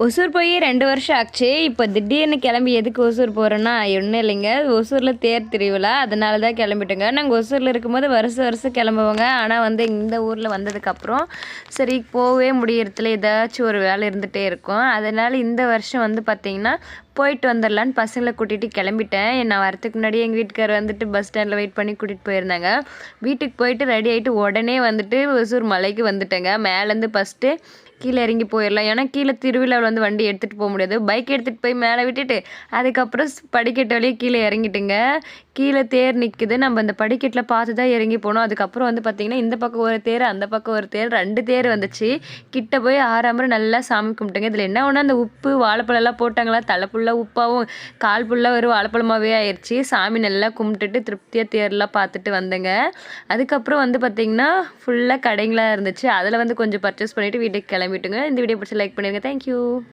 ஒசூர் போய் 2 வருஷம் ஆச்சு. இப்போ திடீர்னு கிளம்பி எதுக்கு ஒசூர் போகிறோன்னா, ஒன்றும் இல்லைங்க. ஒசூரில் தேர் திருவிழா. அதனால தான் கிளம்பிட்டோங்க. நாங்கள் ஒசூரில் இருக்கும்போது வருஷம் வருஷம் கிளம்புவோங்க. ஆனால் வந்து இந்த ஊரில் வந்ததுக்கப்புறம் சரி போகவே முடியறதில்ல. ஏதாச்சும் ஒரு வேலை இருந்துகிட்டே இருக்கும். அதனால் இந்த வருஷம் வந்து பார்த்திங்கன்னா போயிட்டு வந்துடலான்னு பசங்களை கூட்டிகிட்டு கிளம்பிட்டேன். நான் வரத்துக்கு முன்னாடியே எங்கள் வீட்டுக்கார் வந்துட்டு பஸ் ஸ்டாண்டில் வெயிட் பண்ணி கூட்டிகிட்டு போயிருந்தாங்க. வீட்டுக்கு போயிட்டு ரெடி ஆகிட்டு உடனே வந்துட்டு ஒசூர் மலைக்கு வந்துட்டேங்க. மேலேருந்து ஃபஸ்ட்டு கீழே இறங்கி போயிடலாம். ஏன்னா கீழே திருவிழாவில் வந்து வண்டி எடுத்துகிட்டு போக முடியாது. பைக் எடுத்துகிட்டு போய் மேலே விட்டுட்டு அதுக்கப்புறம் படிக்கட்டு வழியே கீழே இறங்கிட்டுங்க. கீழே தேர் நிற்குது. நம்ம அந்த படிக்கட்டில் பார்த்து தான் இறங்கி போனோம். அதுக்கப்புறம் வந்து பார்த்திங்கன்னா இந்த பக்கம் ஒரு தேர், அந்த பக்கம் ஒரு தேர், 2 தேர் வந்துச்சு. கிட்ட போய் ஆறாமரம் நல்லா சாமி கும்பிட்டுங்க. இதில் என்ன ஒன்று அந்த உப்பு வாழைப்பழம்லாம் போட்டாங்களா, தலை ஃபுல்லாக உப்பாகவும் கால் ஃபுல்லாக ஒரு வாழைப்பழமாகவே ஆயிடுச்சு. சாமி நல்லா கும்பிட்டுட்டு திருப்தியாக தேர்லாம் பார்த்துட்டு வந்தேங்க. அதுக்கப்புறம் வந்து பார்த்திங்கன்னா ஃபுல்லாக கடைங்களாக இருந்துச்சு. அதில் வந்து கொஞ்சம் பர்ச்சேஸ் பண்ணிவிட்டு வீட்டுக்கு கிளம்பிட்டுங்க. இந்த வீடியோ பிடிச்சி லைக் பண்ணிடுங்க. தேங்க்யூ.